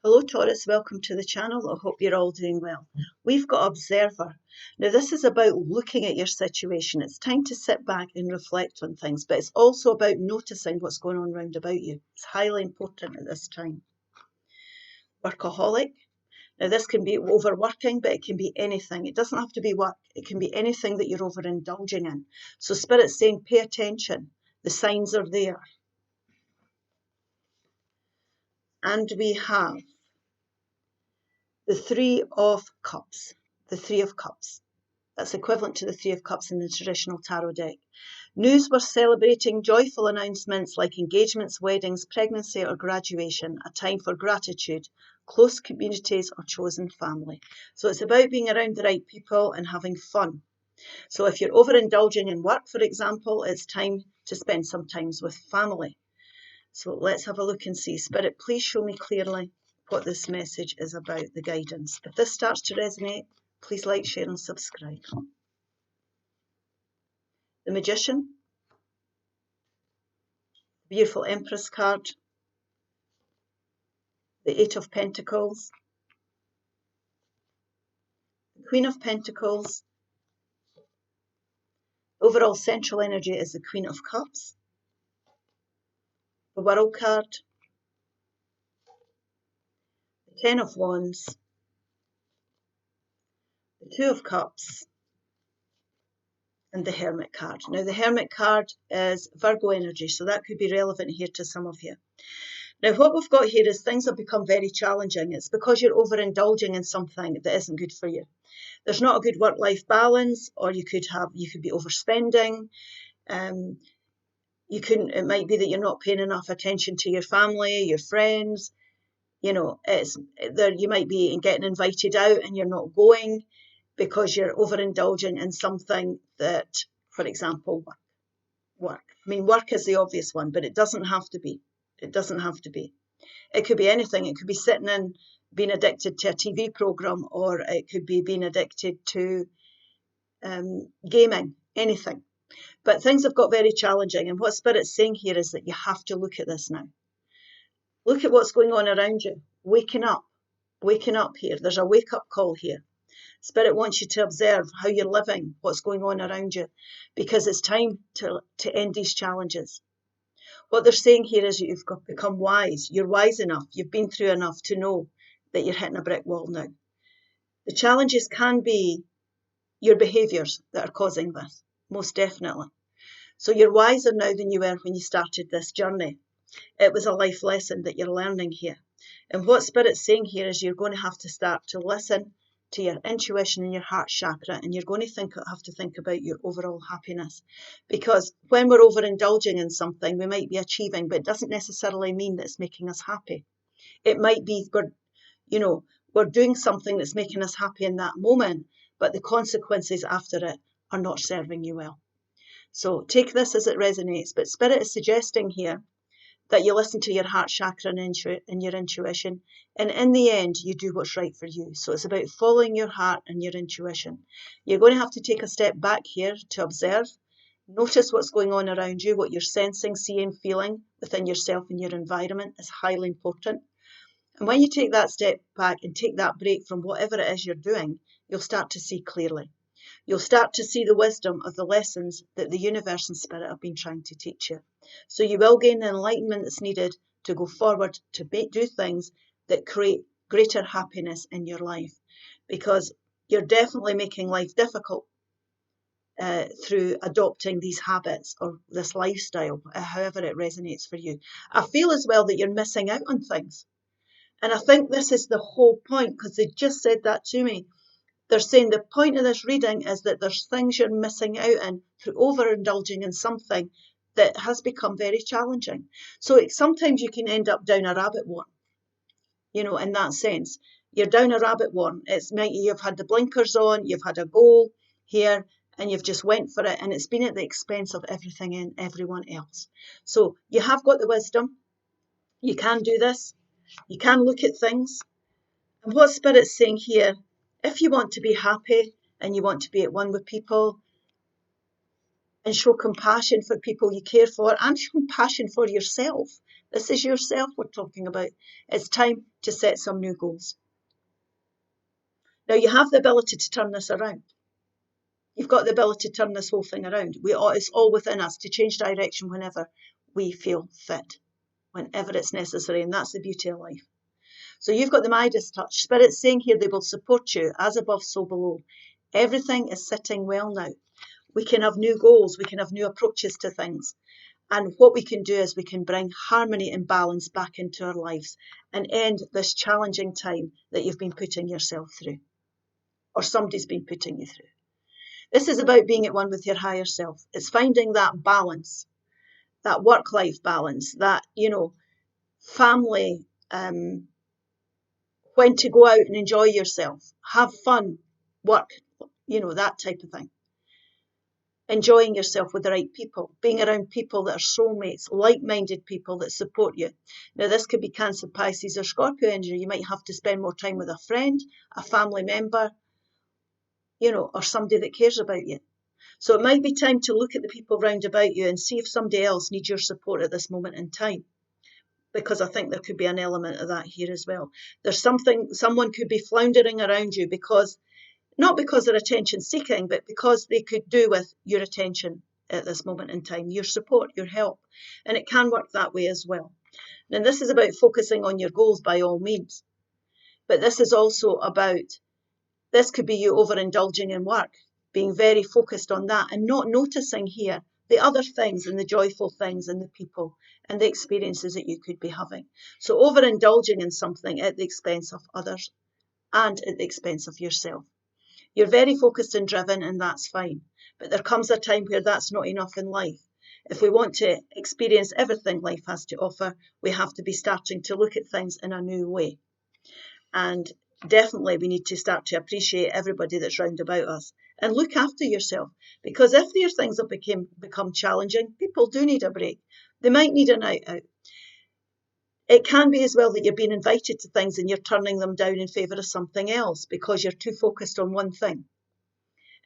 Hello Taurus, welcome to the channel. I hope you're all doing well. We've got Observer. Now this is about looking at your situation. It's time to sit back and reflect on things, but it's also about noticing what's going on round about you. It's highly important at this time. Workaholic. Now this can be overworking, but it can be anything. It doesn't have to be work. It can be anything that you're overindulging in. So Spirit's saying pay attention. The signs are there. And we have the Three of Cups. The Three of Cups. That's equivalent to the Three of Cups in the traditional tarot deck. News we're celebrating, joyful announcements like engagements, weddings, pregnancy or graduation, a time for gratitude, close communities or chosen family. So it's about being around the right people and having fun. So if you're overindulging in work, for example, it's time to spend some time with family. So let's have a look and see. Spirit, please show me clearly what this message is about, the guidance. If this starts to resonate, please like, share and subscribe. The Magician, beautiful Empress card, the Eight of Pentacles, the Queen of Pentacles, overall central energy is the Queen of Cups, the World card, the Ten of Wands, the Two of Cups, and the Hermit card. Now the Hermit card is Virgo energy, so that could be relevant here to some of you. Now what we've got here is things have become very challenging. It's because you're overindulging in something that isn't good for you. There's not a good work-life balance, or you could be overspending. It might be that you're not paying enough attention to your family, your friends. You know, you might be getting invited out and you're not going because you're overindulging in something that, for example, work. I mean, work is the obvious one, but it doesn't have to be. It doesn't have to be. It could be anything. It could be sitting in, being addicted to a TV program, or it could be being addicted to gaming, anything. But things have got very challenging. And what Spirit's saying here is that you have to look at this now. Look at what's going on around you. Waking up here. There's a wake-up call here. Spirit wants you to observe how you're living, what's going on around you, because it's time to end these challenges. What they're saying here is you've become wise. You're wise enough. You've been through enough to know that you're hitting a brick wall now. The challenges can be your behaviours that are causing this, most definitely. So you're wiser now than you were when you started this journey. It was a life lesson that you're learning here. And what Spirit's saying here is you're going to have to start to listen to your intuition and your heart chakra, and you're going to have to think about your overall happiness. Because when we're overindulging in something, we might be achieving, but it doesn't necessarily mean that it's making us happy. It might be we're doing something that's making us happy in that moment, but the consequences after it are not serving you well. So take this as it resonates. But Spirit is suggesting here that you listen to your heart chakra and your intuition, and in the end you do what's right for you. So it's about following your heart and your intuition. You're going to have to take a step back here to observe, notice what's going on around you, what you're sensing, seeing, feeling within yourself and your environment is highly important. And when you take that step back and take that break from whatever it is you're doing, you'll start to see clearly. You'll start to see the wisdom of the lessons that the universe and Spirit have been trying to teach you. So you will gain the enlightenment that's needed to go forward, to do things that create greater happiness in your life. Because you're definitely making life difficult through adopting these habits or this lifestyle, however it resonates for you. I feel as well that you're missing out on things. And I think this is the whole point, because they just said that to me. They're saying the point of this reading is that there's things you're missing out in through overindulging in something that has become very challenging. So sometimes you can end up down a rabbit warren, in that sense. You're down a rabbit warren. You've had the blinkers on, you've had a goal here, and you've just went for it, and it's been at the expense of everything and everyone else. So you have got the wisdom. You can do this. You can look at things. And what Spirit's saying here, if you want to be happy and you want to be at one with people and show compassion for people you care for and show compassion for yourself, This is yourself we're talking about. It's time to set some new goals. Now, you have the ability to turn this around. You've got the ability to turn this whole thing around. It's all within us to change direction whenever we feel fit, whenever it's necessary, and that's the beauty of life. So you've got the Midas touch. Spirit's saying here they will support you, as above, so below. Everything is sitting well now. We can have new goals. We can have new approaches to things. And what we can do is we can bring harmony and balance back into our lives and end this challenging time that you've been putting yourself through, or somebody's been putting you through. This is about being at one with your higher self. It's finding that balance, that work-life balance, that, family, when to go out and enjoy yourself, have fun, work, that type of thing. Enjoying yourself with the right people, being around people that are soulmates, like-minded people that support you. Now, this could be Cancer, Pisces, or Scorpio energy. You might have to spend more time with a friend, a family member, or somebody that cares about you. So it might be time to look at the people round about you and see if somebody else needs your support at this moment in time. Because I think there could be an element of that here as well. There's someone could be floundering around you not because they're attention seeking, but because they could do with your attention at this moment in time, your support, your help. And it can work that way as well. And this is about focusing on your goals by all means. But this is also this could be you overindulging in work, being very focused on that and not noticing here the other things and the joyful things and the people and the experiences that you could be having. So overindulging in something at the expense of others and at the expense of yourself. You're very focused and driven, and that's fine. But there comes a time where that's not enough in life. If we want to experience everything life has to offer, we have to be starting to look at things in a new way. And definitely we need to start to appreciate everybody that's round about us and look after yourself. Because if your things have become challenging, people do need a break. They might need a night out. It can be as well that you're being invited to things and you're turning them down in favour of something else because you're too focused on one thing.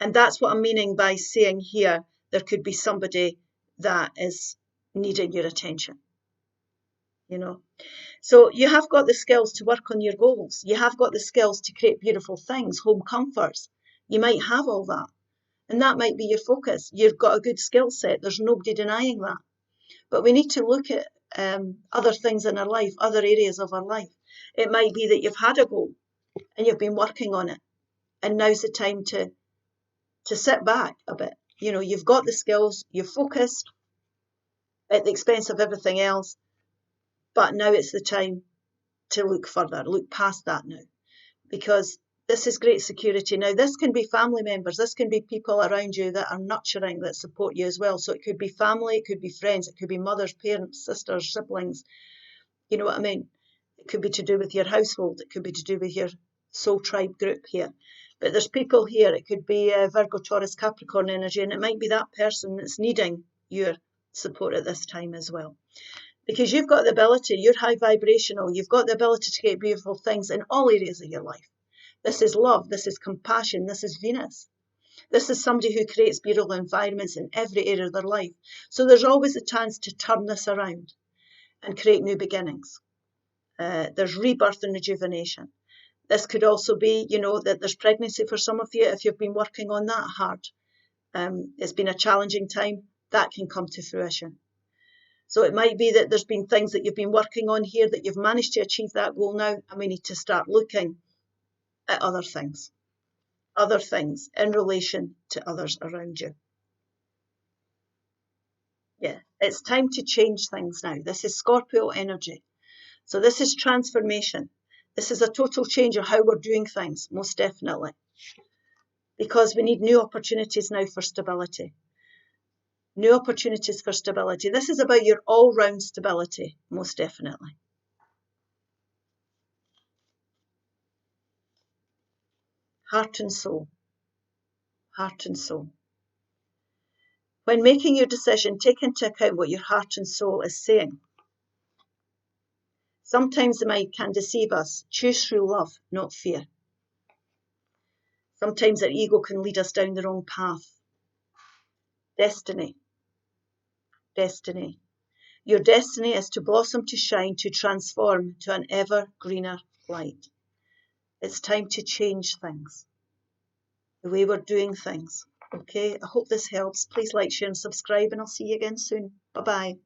And that's what I'm meaning by saying here, there could be somebody that is needing your attention, So you have got the skills to work on your goals. You have got the skills to create beautiful things, home comforts. You might have all that. And that might be your focus. You've got a good skill set. There's nobody denying that. But we need to look at other things in our life, other areas of our life. It might be that you've had a goal and you've been working on it. And now's the time to sit back a bit. You've got the skills, you're focused at the expense of everything else. But now it's the time to look further, look past that now. Because this is great security. Now, this can be family members. This can be people around you that are nurturing, that support you as well. So it could be family, it could be friends, it could be mothers, parents, sisters, siblings. You know what I mean? It could be to do with your household. It could be to do with your soul tribe group here. But there's people here. It could be Virgo, Taurus, Capricorn energy. And it might be that person that's needing your support at this time as well. Because you've got the ability, you're high vibrational. You've got the ability to create beautiful things in all areas of your life. This is love, this is compassion, this is Venus. This is somebody who creates beautiful environments in every area of their life. So there's always a chance to turn this around and create new beginnings. There's rebirth and rejuvenation. This could also be, that there's pregnancy for some of you if you've been working on that hard. It's been a challenging time. That can come to fruition. So it might be that there's been things that you've been working on here that you've managed to achieve that goal now, and we need to start looking at other things in relation to others around you. Yeah, it's time to change things now. This is Scorpio energy. So this is transformation. This is a total change of how we're doing things, most definitely. Because we need new opportunities now for stability. New opportunities for stability. This is about your all-round stability, most definitely. Heart and soul. Heart and soul. When making your decision, take into account what your heart and soul is saying. Sometimes the mind can deceive us. Choose through love, not fear. Sometimes our ego can lead us down the wrong path. Destiny. Destiny. Your destiny is to blossom, to shine, to transform to an ever greener light. It's time to change things, the way we're doing things. Okay, I hope this helps. Please like, share and subscribe, and I'll see you again soon. Bye-bye.